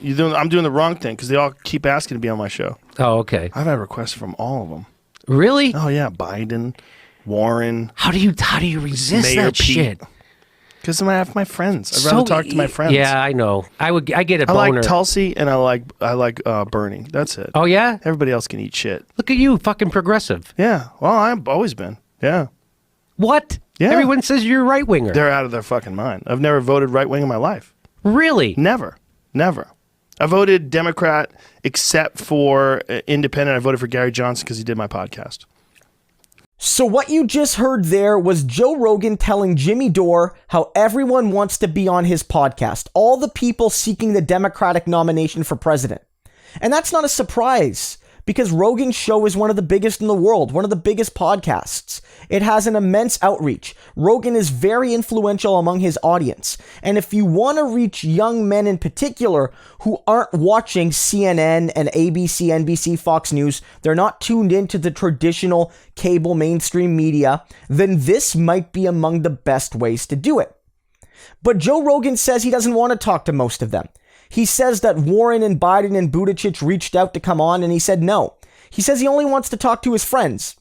I'm doing the wrong thing because they all keep asking to be on my show. Oh, okay. I've had requests from all of them. Really? Oh yeah, Biden, Warren. How do you resist Mayor that Pete. shit? Because I have my friends. I'd rather talk to my friends. Yeah, I know. I get a I boner. like Tulsi and I like Bernie. That's it. Oh yeah? Everybody else can eat shit. Look at you, fucking progressive. Yeah. Well, I've always been. Yeah. What? Yeah. Everyone says you're a right winger. They're out of their fucking mind. I've never voted right wing in my life. Really? Never. I voted Democrat except for independent. I voted for Gary Johnson because he did my podcast. So what you just heard there was Joe Rogan telling Jimmy Dore how everyone wants to be on his podcast. All the people seeking the Democratic nomination for president. And that's not a surprise because Rogan's show is one of the biggest in the world, one of the biggest podcasts. It has an immense outreach. Rogan is very influential among his audience. And if you want to reach young men in particular who aren't watching CNN and ABC, NBC, Fox News, they're not tuned into the traditional cable mainstream media, then this might be among the best ways to do it. But Joe Rogan says he doesn't want to talk to most of them. He says that Warren and Biden and Buttigieg reached out to come on and he said no. He says he only wants to talk to his friends.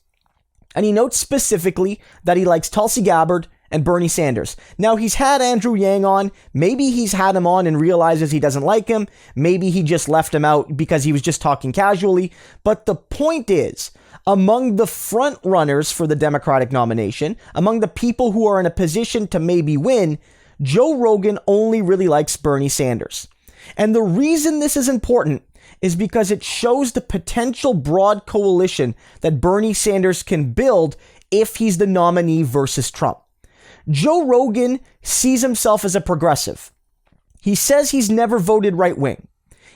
And he notes specifically that he likes Tulsi Gabbard and Bernie Sanders. Now, he's had Andrew Yang on. Maybe he's had him on and realizes he doesn't like him. Maybe he just left him out because he was just talking casually. But the point is, among the front runners for the Democratic nomination, among the people who are in a position to maybe win, Joe Rogan only really likes Bernie Sanders. And the reason this is important is because it shows the potential broad coalition that Bernie Sanders can build if he's the nominee versus Trump. Joe Rogan sees himself as a progressive. He says he's never voted right wing,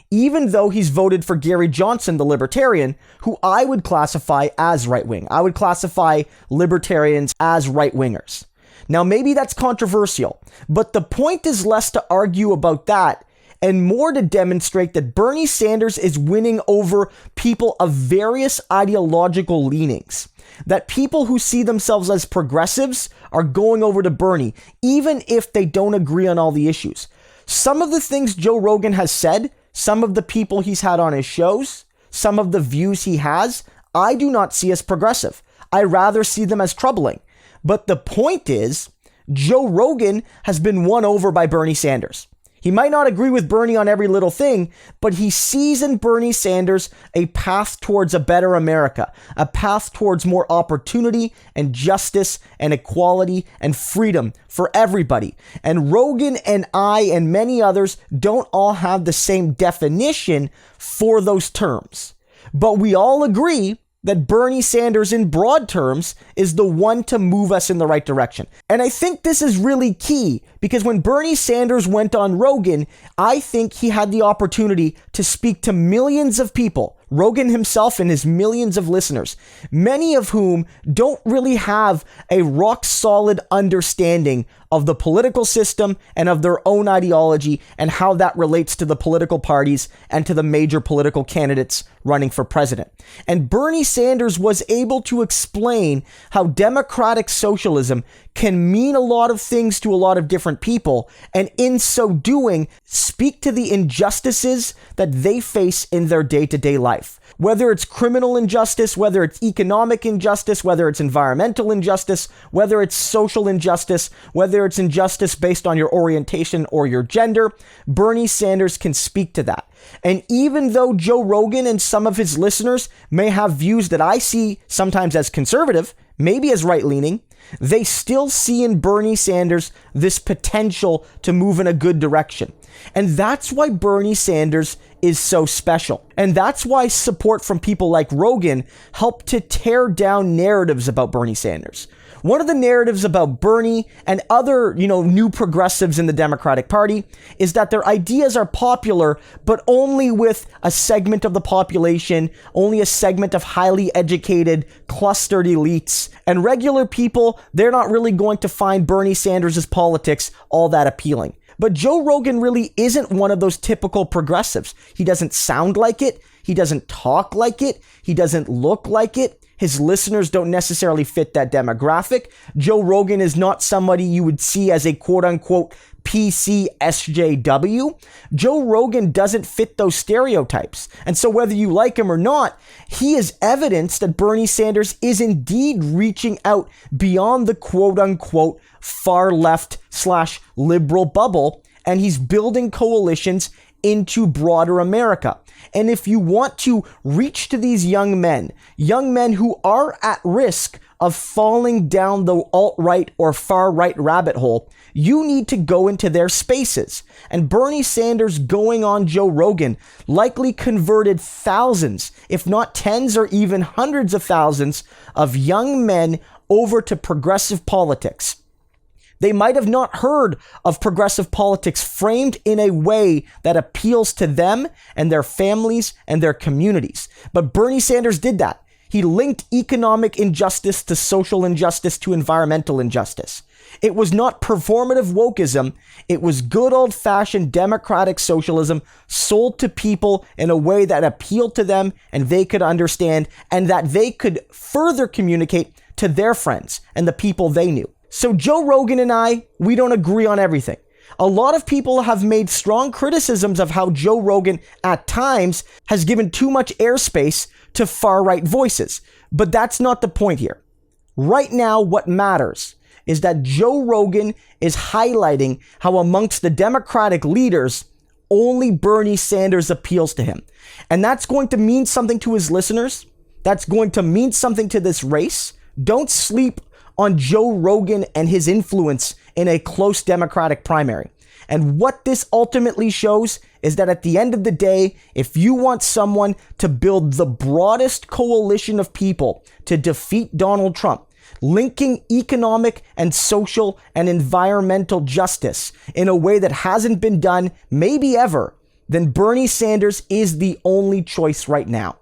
even though he's voted for Gary Johnson, the libertarian, who I would classify as right wing. I would classify libertarians as right wingers. Now, maybe that's controversial, but the point is less to argue about that and more to demonstrate that Bernie Sanders is winning over people of various ideological leanings. That people who see themselves as progressives are going over to Bernie, even if they don't agree on all the issues. Some of the things Joe Rogan has said, some of the people he's had on his shows, some of the views he has, I do not see as progressive. I rather see them as troubling. But the point is, Joe Rogan has been won over by Bernie Sanders. He might not agree with Bernie on every little thing, but he sees in Bernie Sanders a path towards a better America, a path towards more opportunity and justice and equality and freedom for everybody. And Rogan and I and many others don't all have the same definition for those terms. But we all agree that Bernie Sanders, in broad terms, is the one to move us in the right direction. And I think this is really key, because when Bernie Sanders went on Rogan, I think he had the opportunity to speak to millions of people, Rogan himself and his millions of listeners, many of whom don't really have a rock-solid understanding of the political system and of their own ideology and how that relates to the political parties and to the major political candidates running for president. And Bernie Sanders was able to explain how democratic socialism can mean a lot of things to a lot of different people, and in so doing, speak to the injustices that they face in their day-to-day life. Whether it's criminal injustice, whether it's economic injustice, whether it's environmental injustice, whether it's social injustice, whether it's injustice based on your orientation or your gender, Bernie Sanders can speak to that. And even though Joe Rogan and some of his listeners may have views that I see sometimes as conservative, maybe as right-leaning, they still see in Bernie Sanders this potential to move in a good direction. And that's why Bernie Sanders is so special. And that's why support from people like Rogan help to tear down narratives about Bernie Sanders. One of the narratives about Bernie and other, new progressives in the Democratic Party is that their ideas are popular, but only with a segment of the population, only a segment of highly educated, clustered elites. And regular people, they're not really going to find Bernie Sanders' politics all that appealing. But Joe Rogan really isn't one of those typical progressives. He doesn't sound like it. He doesn't talk like it. He doesn't look like it. His listeners don't necessarily fit that demographic. Joe Rogan is not somebody you would see as a quote-unquote PC SJW, Joe Rogan doesn't fit those stereotypes. And so whether you like him or not, he is evidence that Bernie Sanders is indeed reaching out beyond the quote unquote far left / liberal bubble, and he's building coalitions into broader America. And if you want to reach to these young men who are at risk of falling down the alt-right or far-right rabbit hole, you need to go into their spaces. And Bernie Sanders going on Joe Rogan likely converted thousands, if not tens or even hundreds of thousands of young men over to progressive politics. They might have not heard of progressive politics framed in a way that appeals to them and their families and their communities. But Bernie Sanders did that. He linked economic injustice to social injustice to environmental injustice. It was not performative wokeism. It was good old-fashioned democratic socialism sold to people in a way that appealed to them and they could understand, and that they could further communicate to their friends and the people they knew. So Joe Rogan and I, we don't agree on everything. A lot of people have made strong criticisms of how Joe Rogan at times has given too much airspace to far-right voices. But that's not the point here. Right now, what matters is that Joe Rogan is highlighting how amongst the Democratic leaders, only Bernie Sanders appeals to him. And that's going to mean something to his listeners. That's going to mean something to this race. Don't sleep on Joe Rogan and his influence in a close Democratic primary. And what this ultimately shows is that at the end of the day, if you want someone to build the broadest coalition of people to defeat Donald Trump, linking economic and social and environmental justice in a way that hasn't been done maybe ever, then Bernie Sanders is the only choice right now.